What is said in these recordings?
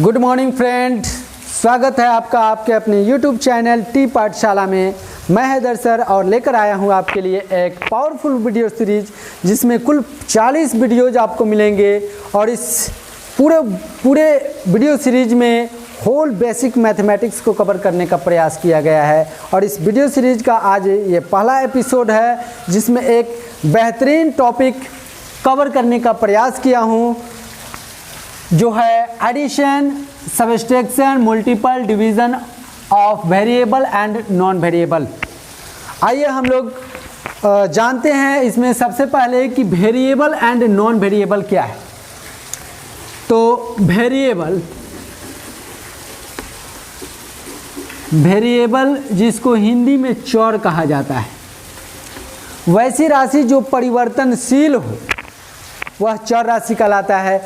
Good morning friend, स्वागत है आपका आपके अपने YouTube चैनल टी पाठशाला में। मैं हैदर सर और लेकर आया हूं आपके लिए एक पावरफुल वीडियो सीरीज जिसमें कुल 40 वीडियोज आपको मिलेंगे और इस पूरे वीडियो सीरीज में होल बेसिक मैथमेटिक्स को कवर करने का प्रयास किया गया है। और इस वीडियो सीरीज का आज ये पहला एपिसोड है जिसमें एक बेहतरीन टॉपिक कवर करने का प्रयास किया हूँ जो है addition, subtraction, multiple division of variable and non variable. आइए हम लोग जानते हैं इसमें सबसे पहले कि वेरिएबल एंड नॉन वेरिएबल क्या है। तो वेरिएबल जिसको हिंदी में चर कहा जाता है, वैसी राशि जो परिवर्तनशील हो वह चर राशि कहलाता है।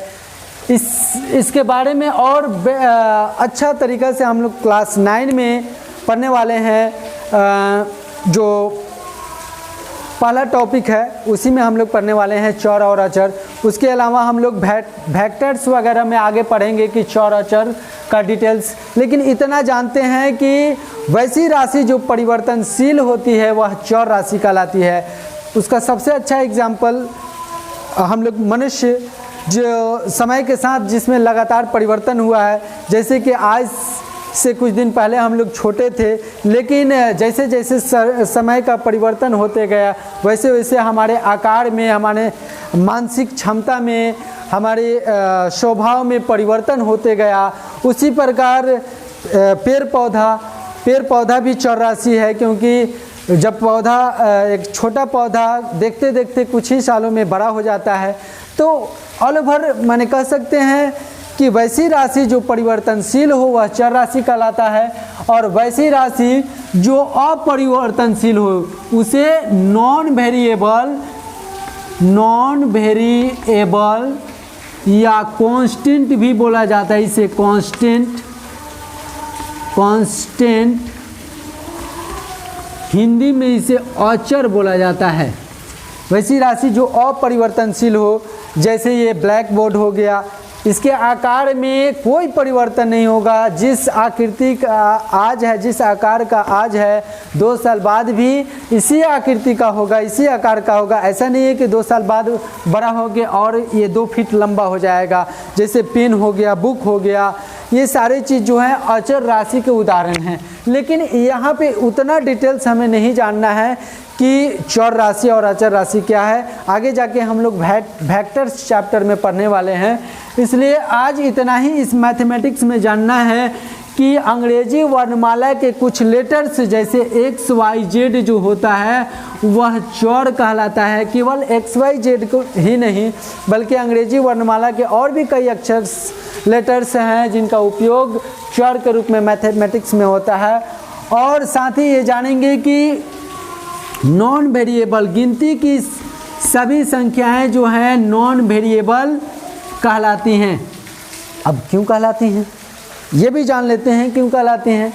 इसके बारे में और अच्छा तरीक़ा से हम लोग क्लास 9 में पढ़ने वाले हैं। जो पहला टॉपिक है उसी में हम लोग पढ़ने वाले हैं चर और अचर। उसके अलावा हम लोग वेक्टर्स वगैरह में आगे पढ़ेंगे कि चर अचर का डिटेल्स। लेकिन इतना जानते हैं कि वैसी राशि जो परिवर्तनशील होती है वह चर राशि कहलाती है। उसका सबसे अच्छा एग्जाम्पल हम लोग मनुष्य जो समय के साथ जिसमें लगातार परिवर्तन हुआ है, जैसे कि आज से कुछ दिन पहले हम लोग छोटे थे, लेकिन जैसे जैसे समय का परिवर्तन होते गया वैसे वैसे हमारे आकार में, हमारे मानसिक क्षमता में, हमारे स्वभाव में परिवर्तन होते गया। उसी प्रकार पेड़ पौधा भी चर राशि है, क्योंकि जब पौधा एक छोटा पौधा देखते देखते कुछ ही सालों में बड़ा हो जाता है। तो ऑल ओवर माने कह सकते हैं कि वैसी राशि जो परिवर्तनशील हो वह चर राशि कहलाता है, और वैसी राशि जो अपरिवर्तनशील हो उसे नॉन वेरिएबल या कांस्टेंट भी बोला जाता है। इसे कांस्टेंट हिंदी में इसे अचर बोला जाता है। वैसी राशि जो अपरिवर्तनशील हो, जैसे ये ब्लैक बोर्ड हो गया, इसके आकार में कोई परिवर्तन नहीं होगा। जिस आकृति का आज है, जिस आकार का आज है, 2 साल बाद भी इसी आकृति का होगा, इसी आकार का होगा। ऐसा नहीं है कि 2 साल बाद बड़ा हो गया और ये 2 फीट लंबा हो जाएगा। जैसे पेन हो गया, बुक हो गया, ये सारी चीज़ जो है अचर राशि के उदाहरण हैं। लेकिन यहाँ पे उतना डिटेल्स हमें नहीं जानना है कि चर राशि और अचर राशि क्या है। आगे जाके हम लोग वेक्टर्स चैप्टर में पढ़ने वाले हैं, इसलिए आज इतना ही इस मैथमेटिक्स में जानना है कि अंग्रेजी वर्णमाला के कुछ लेटर्स जैसे एक्स वाई जेड जो होता है वह चर कहलाता है। केवल एक्स वाई जेड को ही नहीं बल्कि अंग्रेजी वर्णमाला के और भी कई अक्षर लेटर्स हैं जिनका उपयोग चर के रूप में मैथमेटिक्स में होता है। और साथ ही ये जानेंगे कि नॉन वेरिएबल गिनती की सभी संख्याएं जो हैं नॉन वेरिएबल कहलाती हैं। अब क्यों कहलाती हैं ये भी जान लेते हैं, क्यों कहलाती हैं।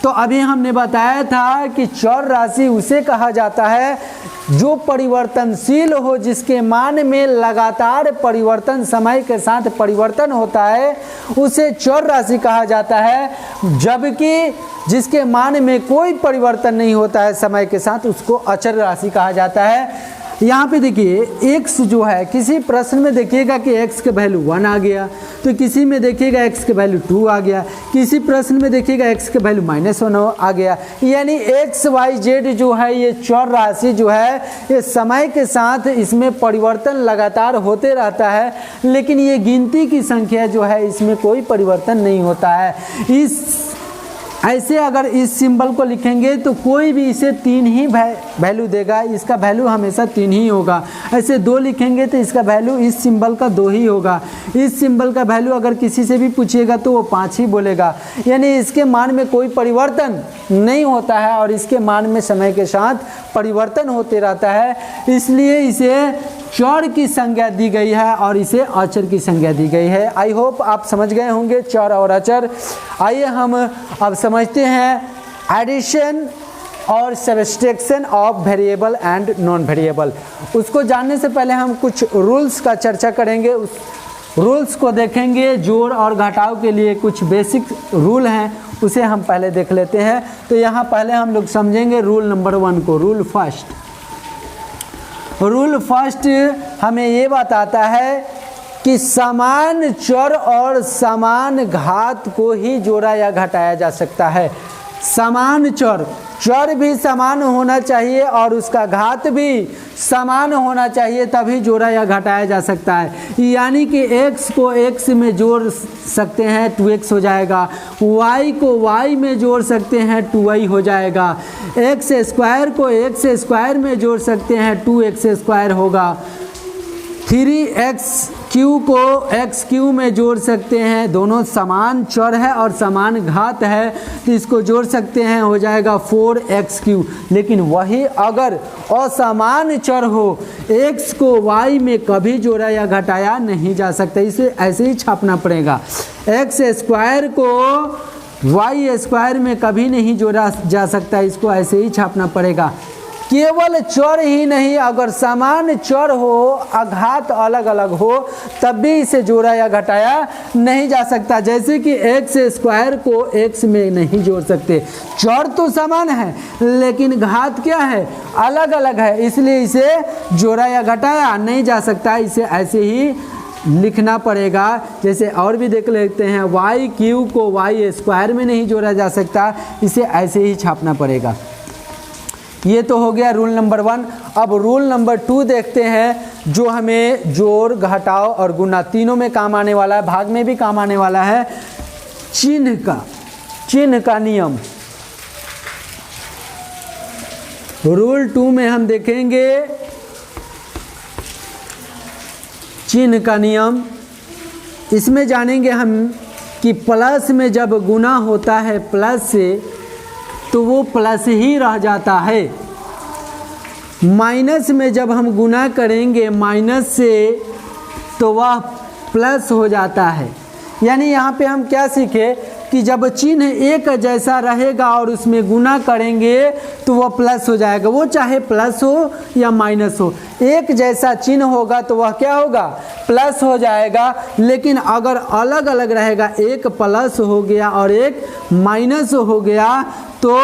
तो अभी हमने बताया था कि चर राशि उसे कहा जाता है जो परिवर्तनशील हो, जिसके मान में लगातार परिवर्तन, समय के साथ परिवर्तन होता है, उसे चर राशि कहा जाता है। जबकि जिसके मान में कोई परिवर्तन नहीं होता है समय के साथ, उसको अचर राशि कहा जाता है। यहाँ पे देखिए x जो है, किसी प्रश्न में देखिएगा कि x का वैल्यू 1 आ गया, तो किसी में देखिएगा x का वैल्यू 2 आ गया, किसी प्रश्न में देखिएगा x का वैल्यू -1 आ गया। यानी x y z जो है ये चर राशि जो है ये समय के साथ इसमें परिवर्तन लगातार होते रहता है, लेकिन ये गिनती की संख्या जो है इसमें कोई परिवर्तन नहीं होता है। ऐसे अगर इस सिंबल को लिखेंगे तो कोई भी इसे 3 ही वैल्यू देगा, इसका वैल्यू हमेशा 3 ही होगा। ऐसे 2 लिखेंगे तो इसका वैल्यू इस सिंबल का 2 ही होगा। इस सिंबल का वैल्यू अगर किसी से भी पूछिएगा तो वो 5 ही बोलेगा। यानी इसके मान में कोई परिवर्तन नहीं होता है और इसके मान में समय के साथ परिवर्तन होते रहता है, इसलिए इसे चर की संज्ञा दी गई है और इसे अचर की संज्ञा दी गई है। आई होप आप समझ गए होंगे चर और अचर। आइए हम अब समझते हैं एडिशन और subtraction of variable and non variable. उसको जानने से पहले हम कुछ रूल्स का चर्चा करेंगे। रूल्स को देखेंगे। जोड़ और घटाव के लिए कुछ बेसिक रूल हैं, उसे हम पहले देख लेते हैं। तो यहाँ पहले हम लोग समझेंगे रूल नंबर 1 को। रूल फर्स्ट हमें ये बताता है कि समान चर और समान घात को ही जोड़ा या घटाया जा सकता है। समान चर भी समान होना चाहिए और उसका घात भी समान होना चाहिए, तभी जोड़ा या घटाया जा सकता है। यानी कि x को x में जोड़ सकते हैं 2x हो जाएगा, y को y में जोड़ सकते हैं 2y हो जाएगा, x स्क्वायर को x स्क्वायर में जोड़ सकते हैं 2x स्क्वायर होगा, 3x क्यू को एक्स क्यू में जोड़ सकते हैं, दोनों समान चर है और समान घात है तो इसको जोड़ सकते हैं, हो जाएगा 4x क्यू। लेकिन वही अगर असमान चर हो, x को y में कभी जोड़ा या घटाया नहीं जा सकता, इसे ऐसे ही छापना पड़ेगा। x स्क्वायर को y स्क्वायर में कभी नहीं जोड़ा जा सकता, इसको ऐसे ही छापना पड़ेगा। केवल चर ही नहीं, अगर समान चर हो, घात अलग अलग हो, तब भी इसे जोड़ा या घटाया नहीं जा सकता। जैसे कि x स्क्वायर को x में नहीं जोड़ सकते, चर तो समान है लेकिन घात क्या है, अलग अलग है, इसलिए इसे जोड़ा या घटाया नहीं जा सकता, इसे ऐसे ही लिखना पड़ेगा। जैसे और भी देख लेते हैं, y क्यू को y स्क्वायर में नहीं जोड़ा जा सकता, इसे ऐसे ही छापना पड़ेगा। ये तो हो गया रूल नंबर 1। अब रूल नंबर 2 देखते हैं, जो हमें जोड़, घटाव और गुणा तीनों में काम आने वाला है, भाग में भी काम आने वाला है। चिन्ह का नियम। रूल 2 में हम देखेंगे चिन्ह का नियम। इसमें जानेंगे हम कि प्लस में जब गुणा होता है प्लस से, तो वो प्लस ही रह जाता है। माइनस में जब हम गुणा करेंगे माइनस से, तो वह प्लस हो जाता है। यानी यहाँ पे हम क्या सीखे कि जब चिन्ह एक जैसा रहेगा और उसमें गुणा करेंगे तो वह प्लस हो जाएगा, वो चाहे प्लस हो या माइनस हो, एक जैसा चिन्ह होगा तो वह क्या होगा, प्लस हो जाएगा। लेकिन अगर अलग अलग रहेगा, एक प्लस हो गया और एक माइनस हो गया, तो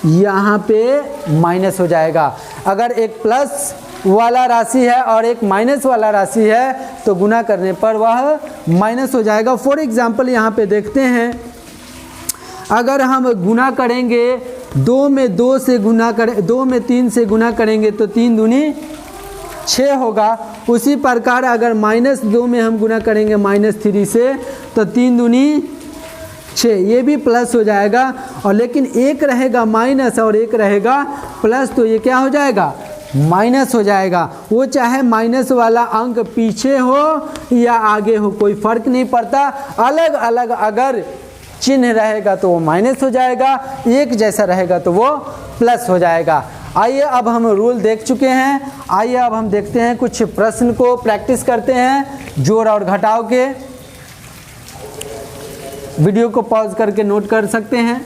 यहाँ पे माइनस हो जाएगा। अगर एक प्लस वाला राशि है और एक माइनस वाला राशि है तो गुना करने पर वह माइनस हो जाएगा। फॉर एग्जांपल यहाँ पे देखते हैं, अगर हम गुना करेंगे 2 में 2 से गुना करें, 2 में 3 से गुना करेंगे तो 3 दूनी 6 होगा। उसी प्रकार अगर -2 में हम गुना करेंगे -3 से तो 3 दूनी 6, ये भी प्लस हो जाएगा। और लेकिन एक रहेगा माइनस और एक रहेगा प्लस, तो ये क्या हो जाएगा, माइनस हो जाएगा। वो चाहे माइनस वाला अंक पीछे हो या आगे हो, कोई फर्क नहीं पड़ता। अलग अलग अगर चिन्ह रहेगा तो वो माइनस हो जाएगा, एक जैसा रहेगा तो वो प्लस हो जाएगा। आइए अब हम रूल देख चुके हैं, आइए अब हम देखते हैं कुछ प्रश्न को प्रैक्टिस करते हैं जोड़ और घटाव के। वीडियो को पॉज करके नोट कर सकते हैं।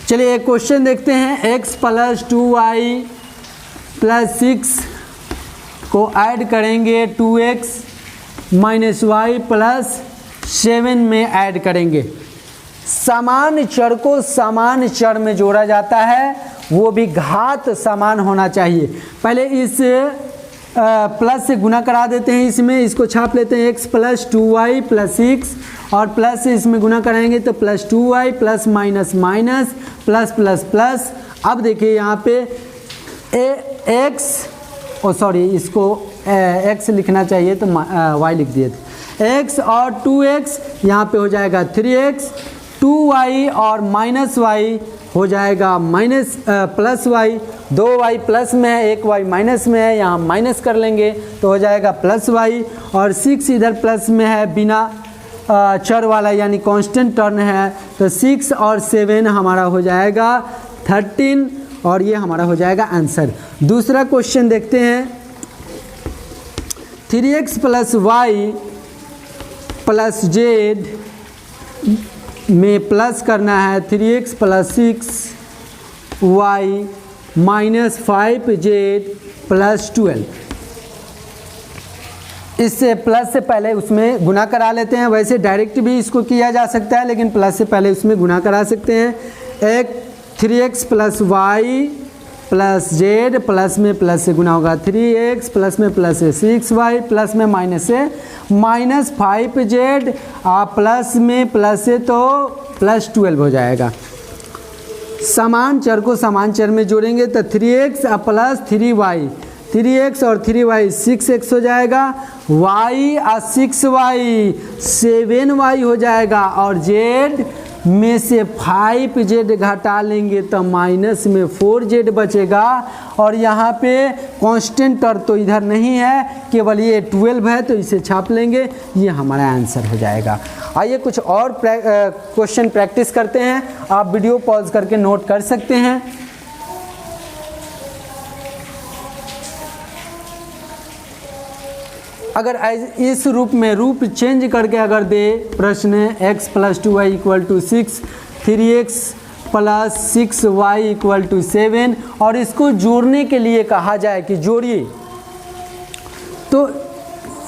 चलिए एक क्वेश्चन देखते हैं। x + 2y + 6 को ऐड करेंगे 2x - y + 7 में ऐड करेंगे। समान चर को समान चर में जोड़ा जाता है, वो भी घात समान होना चाहिए। पहले इस प्लस से गुना करा देते हैं, इसमें इसको छाप लेते हैं x + 2y + 6 और प्लस से इसमें गुना कराएंगे तो +2y + minus minus plus plus plus. अब देखिए यहाँ पे इसको x लिखना चाहिए तो y लिख दिए थे। x और 2x यहाँ पे हो जाएगा 3x, 2y और -y हो जाएगा +y, 2y प्लस में है 1y माइनस में है, यहाँ माइनस कर लेंगे तो हो जाएगा +y, और 6 इधर प्लस में है बिना चर वाला यानी कांस्टेंट टर्म है, तो 6 और 7 हमारा हो जाएगा 13 और ये हमारा हो जाएगा आंसर। दूसरा क्वेश्चन देखते हैं। 3x + y + z में प्लस करना है 3x plus 6y minus 5z plus 12। इससे प्लस से पहले उसमें गुना करा लेते हैं। वैसे डायरेक्ट भी इसको किया जा सकता है, लेकिन प्लस से पहले उसमें गुना करा सकते हैं। एक 3x plus y plus z, plus में प्लस से गुना होगा 3x, प्लस में प्लस से 6y, प्लस में माइनस से माइनस 5z, प्लस में प्लस से तो प्लस 12 हो जाएगा। समान चर को समान चर में जोड़ेंगे तो 3x प्लस 3y, 3x और 3y 6x हो जाएगा, y 6y 7y हो जाएगा, और z में से 5z घटा लेंगे तो माइनस में 4z बचेगा। और यहाँ पे कांस्टेंट टर्म तो इधर नहीं है, केवल ये 12 है, तो इसे छाप लेंगे, ये हमारा आंसर हो जाएगा। आइए कुछ और क्वेश्चन प्रैक्टिस करते हैं। आप वीडियो पॉज करके नोट कर सकते हैं। अगर इस रूप में रूप चेंज करके अगर दे प्रश्न x plus 2y equal to 6, 3x plus 6y equal to 7, और इसको जोड़ने के लिए कहा जाए कि जोड़िए, तो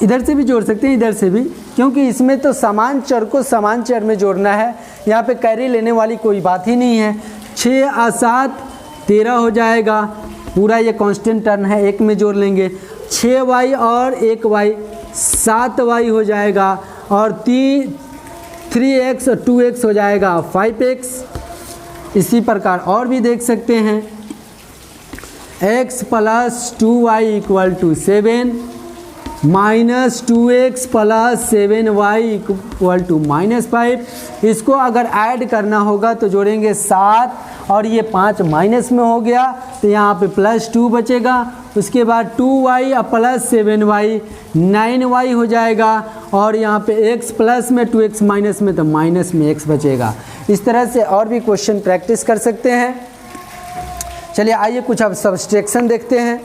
इधर से भी जोड़ सकते हैं, इधर से भी, क्योंकि इसमें तो समान चर को समान चर में जोड़ना है। यहाँ पे कैरी लेने वाली कोई बात ही नहीं है। 6 और 7 13 हो जाएगा, पूरा ये कांस्टेंट टर्म है, एक में जोड़ लेंगे। 6y और 1y 7y हो जाएगा, और 3x और 2x हो जाएगा 5x। इसी प्रकार और भी देख सकते हैं, x plus 2y equal to 7, minus 2x plus 7y equal to minus 5। इसको अगर ऐड करना होगा तो जोड़ेंगे 7, और ये 5 माइनस में हो गया, तो यहाँ पे प्लस 2 बचेगा। उसके बाद 2y प्लस 7y 9y हो जाएगा, और यहाँ पे x प्लस में 2x माइनस में, तो माइनस में x बचेगा। इस तरह से और भी क्वेश्चन प्रैक्टिस कर सकते हैं। चलिए आइए कुछ अब सब्सट्रैक्शन देखते हैं।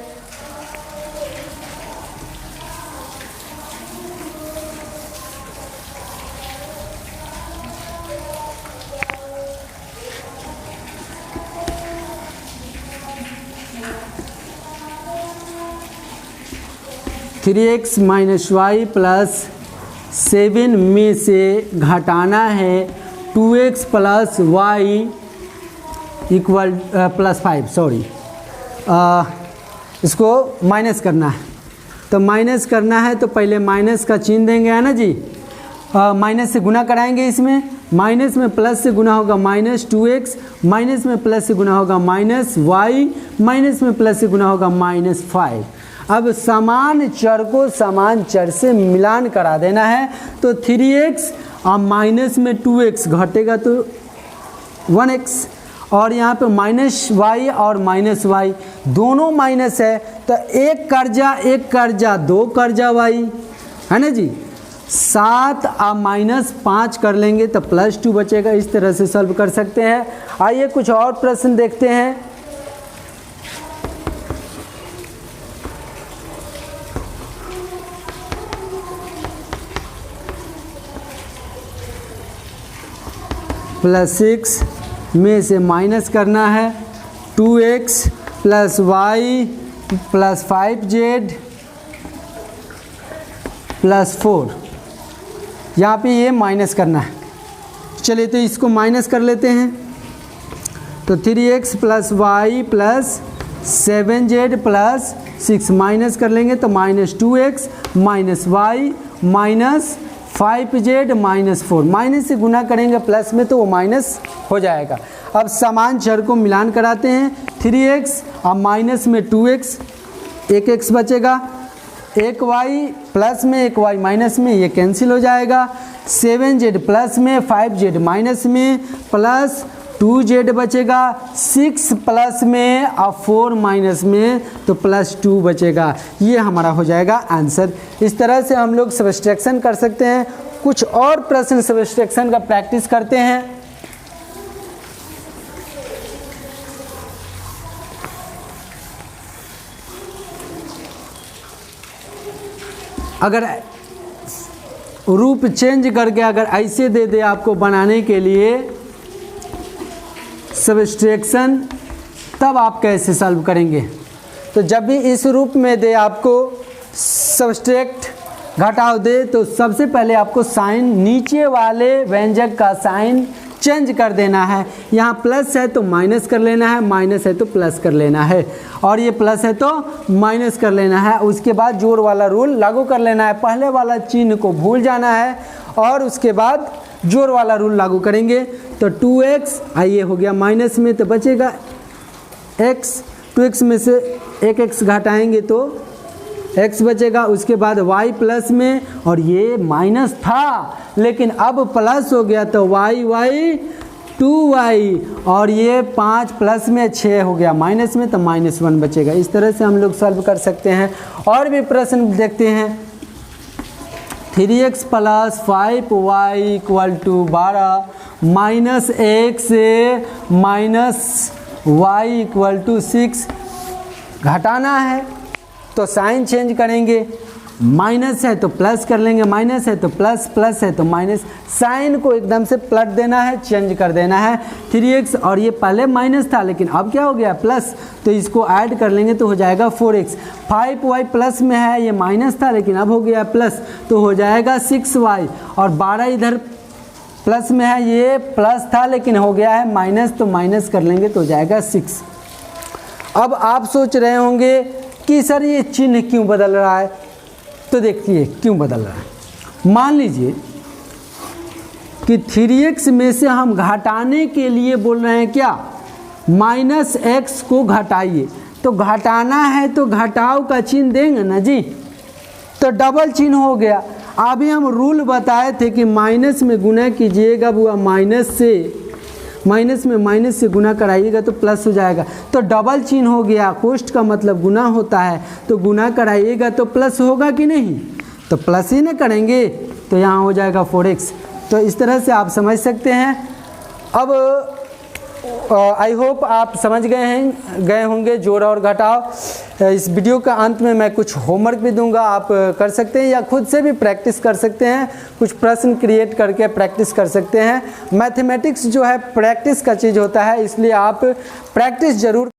Three x minus y plus 7 में से घटाना है 2x plus y equal plus 5, sorry, इसको माइनस करना है। तो माइनस करना है तो पहले माइनस का चिन्ह देंगे, है ना जी। माइनस से गुना कराएंगे, इसमें माइनस में प्लस से गुना होगा माइनस 2x, माइनस में प्लस से गुना होगा माइनस वाई, माइनस में प्लस से गुना होगा माइनस 5। अब समान चर को समान चर से मिलान करा देना है, तो 3x और माइनस में 2x घटेगा तो 1x, और यहाँ पे माइनस वाई और माइनस वाई दोनों माइनस है, तो एक कर्जा 2 कर्जा वाई, है ना जी। 7 और माइनस 5 कर लेंगे तो प्लस 2 बचेगा। इस तरह से सॉल्व कर सकते हैं। आइए कुछ और प्रश्न देखते हैं। प्लस 6 में से माइनस करना है 2x plus y plus 5z plus 4। यहाँ पे ये माइनस करना है। चलिए तो इसको माइनस कर लेते हैं। तो 3x plus y plus 7z plus 6 minus कर लेंगे तो minus 2x minus y minus 5z minus 4। Minus से गुना करेंगे प्लस में तो वो माइनस हो जाएगा। अब समान चर को मिलान कराते हैं। 3x और माइनस में 2x, 1x बचेगा, 1y प्लस में 1y माइनस में, ये कैंसिल हो जाएगा। 7z प्लस में 5z माइनस में प्लस 2z बचेगा, 6 प्लस में और 4 माइनस में तो प्लस 2 बचेगा। ये हमारा हो जाएगा आंसर। इस तरह से हम लोग सब्सट्रैक्शन कर सकते हैं। कुछ और प्रश्न सब्सट्रैक्शन का प्रैक्टिस करते हैं। अगर रूप चेंज करके अगर ऐसे दे दे आपको बनाने के लिए सब्सट्रैक्शन, तब आप कैसे सॉल्व करेंगे? तो जब भी इस रूप में दे आपको सब्सट्रैक्ट घटाव दे, तो सबसे पहले आपको साइन, नीचे वाले व्यंजक का साइन चेंज कर देना है। यहाँ प्लस है तो माइनस कर लेना है, माइनस है तो प्लस कर लेना है, और ये प्लस है तो माइनस कर लेना है। उसके बाद जोड़ वाला रूल लागू कर लेना है। पहले वाला चिन्ह को भूल जाना है और उसके बाद जोड़ वाला रूल लागू करेंगे। तो 2x आइए हो गया माइनस में, तो बचेगा x, 2x में से एक x घटाएंगे तो x बचेगा। उसके बाद y प्लस में, और ये माइनस था लेकिन अब प्लस हो गया तो y 2y, और ये 5 प्लस में 6 हो गया माइनस में, तो -1 बचेगा। इस तरह से हम लोग सॉल्व कर सकते हैं। और भी प्रश्न देखते हैं। 3x + 5y = 12 -x -y = 6 घटाना है तो साइन चेंज करेंगे। माइनस है तो प्लस कर लेंगे, माइनस है तो प्लस, प्लस है तो माइनस। साइन को एकदम से पलट देना है, चेंज कर देना है। 3x, और ये पहले माइनस था लेकिन अब क्या हो गया प्लस, तो इसको ऐड कर लेंगे तो हो जाएगा 4x। 5y प्लस में है, ये माइनस था लेकिन अब हो गया प्लस, तो हो जाएगा 6y। और 12 इधर प्लस में है, ये प्लस था लेकिन हो गया है माइनस, तो माइनस कर लेंगे तो हो जाएगा 6। अब आप सोच रहे होंगे कि सर ये चिन्ह क्यों बदल रहा है, तो देखिए क्यों बदल रहा है। मान लीजिए कि 3x में से हम घटाने के लिए बोल रहे हैं क्या, -x को घटाइए। तो घटाना है तो घटाव का चिन्ह देंगे ना जी, तो डबल चिन्ह हो गया। अभी हम रूल बताए थे कि माइनस में गुना कीजिएगा, वो माइनस में माइनस से गुना कराइएगा तो प्लस हो जाएगा। तो डबल चिन्ह हो गया, कोष्ठ का मतलब गुना होता है, तो गुना कराइएगा तो प्लस होगा कि नहीं, तो प्लस ही ना करेंगे, तो यहाँ हो जाएगा 4x। तो इस तरह से आप समझ सकते हैं। अब आई होप आप समझ गए होंगे जोड़ और घटाव। इस वीडियो का अंत में मैं कुछ होमवर्क भी दूंगा, आप कर सकते हैं या खुद से भी प्रैक्टिस कर सकते हैं। कुछ प्रश्न क्रिएट करके प्रैक्टिस कर सकते हैं। मैथमेटिक्स जो है प्रैक्टिस का चीज़ होता है, इसलिए आप प्रैक्टिस ज़रूर